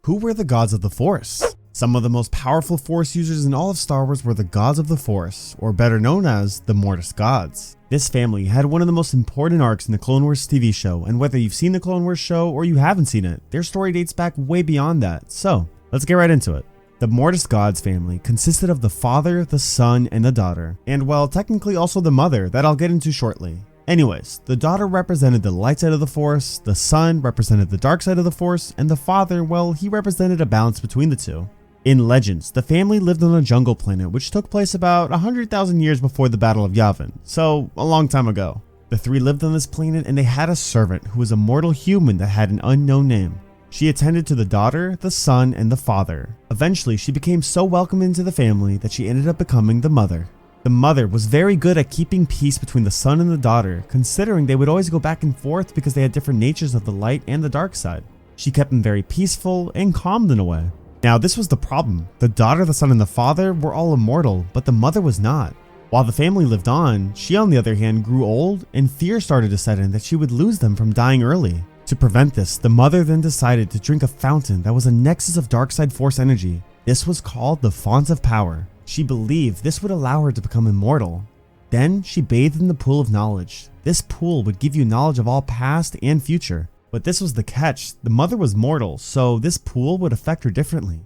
Who were the gods of the Force? Some of the most powerful Force users in all of Star Wars were the gods of the Force, or better known as the Mortis gods. This family had one of the most important arcs in the Clone Wars TV show, and whether you've seen the Clone Wars show or you haven't seen it, their story dates back way beyond that. So, let's get right into it. The Mortis gods family consisted of the father, the son, and the daughter, and well, technically also the mother that I'll get into shortly. Anyways, the daughter represented the light side of the Force, the son represented the dark side of the Force, and the father, well, he represented a balance between the two. In Legends, the family lived on a jungle planet which took place about 100,000 years before the Battle of Yavin, so a long time ago. The three lived on this planet and they had a servant who was a mortal human that had an unknown name. She attended to the daughter, the son, and the father. Eventually, she became so welcomed into the family that she ended up becoming the mother. The mother was very good at keeping peace between the son and the daughter, considering they would always go back and forth because they had different natures of the light and the dark side. She kept them very peaceful and calmed in a way. Now, this was the problem. The daughter, the son, and the father were all immortal, but the mother was not. While the family lived on, she on the other hand grew old, and fear started to set in that she would lose them from dying early. To prevent this, the mother then decided to drink a fountain that was a nexus of dark side Force energy. This was called the Font of Power. She believed this would allow her to become immortal. Then she bathed in the pool of knowledge. This pool would give you knowledge of all past and future. But this was the catch, the mother was mortal, so this pool would affect her differently.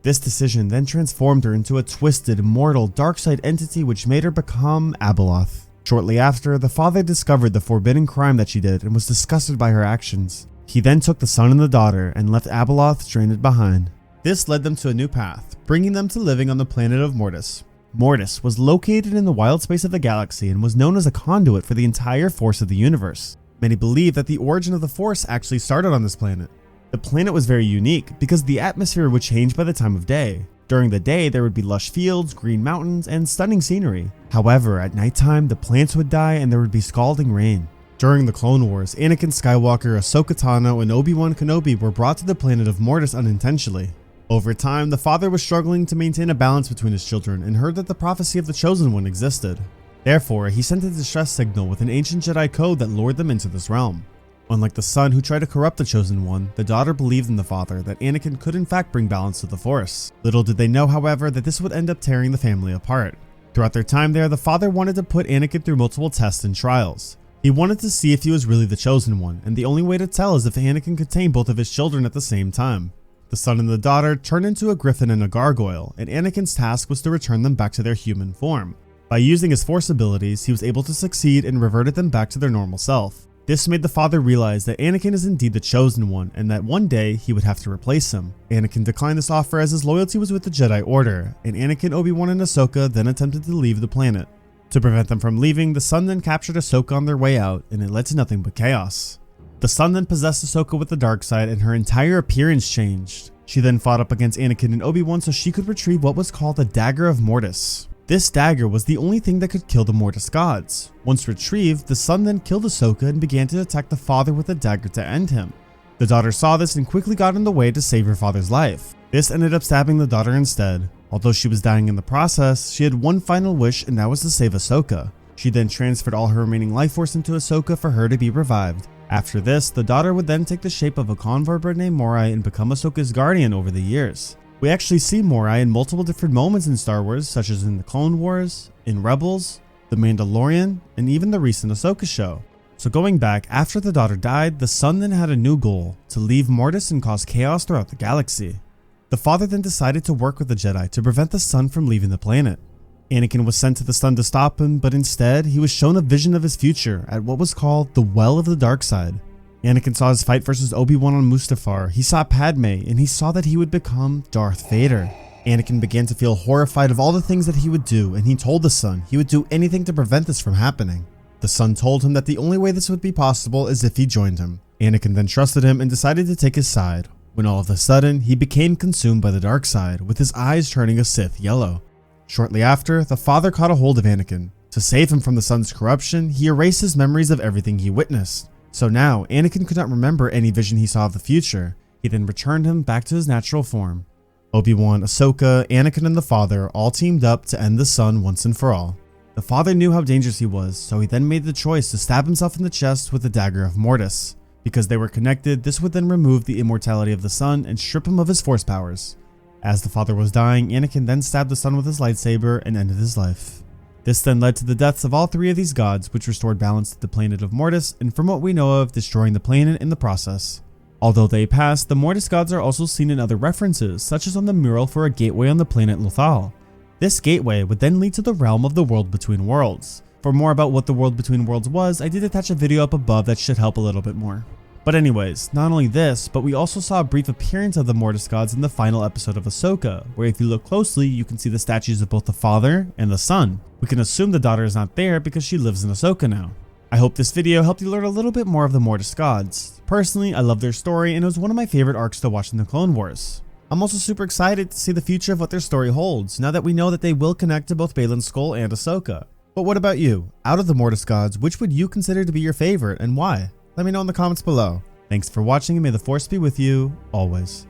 This decision then transformed her into a twisted, immortal, dark side entity which made her become Abeloth. Shortly after, the father discovered the forbidden crime that she did and was disgusted by her actions. He then took the son and the daughter and left Abeloth stranded behind. This led them to a new path, bringing them to living on the planet of Mortis. Mortis was located in the wild space of the galaxy and was known as a conduit for the entire Force of the universe. Many believe that the origin of the Force actually started on this planet. The planet was very unique because the atmosphere would change by the time of day. During the day, there would be lush fields, green mountains, and stunning scenery. However, at nighttime, the plants would die and there would be scalding rain. During the Clone Wars, Anakin Skywalker, Ahsoka Tano, and Obi-Wan Kenobi were brought to the planet of Mortis unintentionally. Over time, the father was struggling to maintain a balance between his children and heard that the prophecy of the Chosen One existed. Therefore, he sent a distress signal with an ancient Jedi code that lured them into this realm. Unlike the son who tried to corrupt the Chosen One, the daughter believed in the father that Anakin could in fact bring balance to the Force. Little did they know, however, that this would end up tearing the family apart. Throughout their time there, the father wanted to put Anakin through multiple tests and trials. He wanted to see if he was really the Chosen One, and the only way to tell is if Anakin could tame both of his children at the same time. The son and the daughter turned into a griffin and a gargoyle, and Anakin's task was to return them back to their human form. By using his Force abilities, he was able to succeed and reverted them back to their normal self. This made the father realize that Anakin is indeed the Chosen One and that one day he would have to replace him. Anakin declined this offer as his loyalty was with the Jedi Order, and Anakin, Obi-Wan, and Ahsoka then attempted to leave the planet. To prevent them from leaving, the son then captured Ahsoka on their way out, and it led to nothing but chaos. The son then possessed Ahsoka with the dark side and her entire appearance changed. She then fought up against Anakin and Obi-Wan so she could retrieve what was called the Dagger of Mortis. This dagger was the only thing that could kill the Mortis gods. Once retrieved, the son then killed Ahsoka and began to attack the father with the dagger to end him. The daughter saw this and quickly got in the way to save her father's life. This ended up stabbing the daughter instead. Although she was dying in the process, she had one final wish, and that was to save Ahsoka. She then transferred all her remaining life force into Ahsoka for her to be revived. After this, the daughter would then take the shape of a convert bird named Morai and become Ahsoka's guardian over the years. We actually see Morai in multiple different moments in Star Wars, such as in the Clone Wars, in Rebels, The Mandalorian, and even the recent Ahsoka show. So going back, after the daughter died, the son then had a new goal, to leave Mortis and cause chaos throughout the galaxy. The father then decided to work with the Jedi to prevent the son from leaving the planet. Anakin was sent to the son to stop him, but instead, he was shown a vision of his future at what was called the Well of the Dark Side. Anakin saw his fight versus Obi-Wan on Mustafar, he saw Padme, and he saw that he would become Darth Vader. Anakin began to feel horrified of all the things that he would do, and he told the son he would do anything to prevent this from happening. The son told him that the only way this would be possible is if he joined him. Anakin then trusted him and decided to take his side, when all of a sudden, he became consumed by the dark side, with his eyes turning a Sith yellow. Shortly after, the father caught a hold of Anakin. To save him from the son's corruption, he erased his memories of everything he witnessed. So now, Anakin could not remember any vision he saw of the future. He then returned him back to his natural form. Obi-Wan, Ahsoka, Anakin, and the father all teamed up to end the son once and for all. The father knew how dangerous he was, so he then made the choice to stab himself in the chest with the Dagger of Mortis. Because they were connected, this would then remove the immortality of the son and strip him of his force powers. As the father was dying, Anakin then stabbed the son with his lightsaber and ended his life. This then led to the deaths of all three of these gods, which restored balance to the planet of Mortis, and from what we know of, destroying the planet in the process. Although they passed, the Mortis gods are also seen in other references, such as on the mural for a gateway on the planet Lothal. This gateway would then lead to the realm of the World Between Worlds. For more about what the World Between Worlds was, I did attach a video up above that should help a little bit more. But anyways, not only this, but we also saw a brief appearance of the Mortis gods in the final episode of Ahsoka, where if you look closely, you can see the statues of both the father and the son. We can assume the daughter is not there because she lives in Ahsoka now. I hope this video helped you learn a little bit more of the Mortis gods. Personally, I love their story and it was one of my favorite arcs to watch in the Clone Wars. I'm also super excited to see the future of what their story holds, now that we know that they will connect to both Baylan Skoll and Ahsoka. But what about you? Out of the Mortis gods, which would you consider to be your favorite and why? Let me know in the comments below. Thanks for watching and may the Force be with you, always.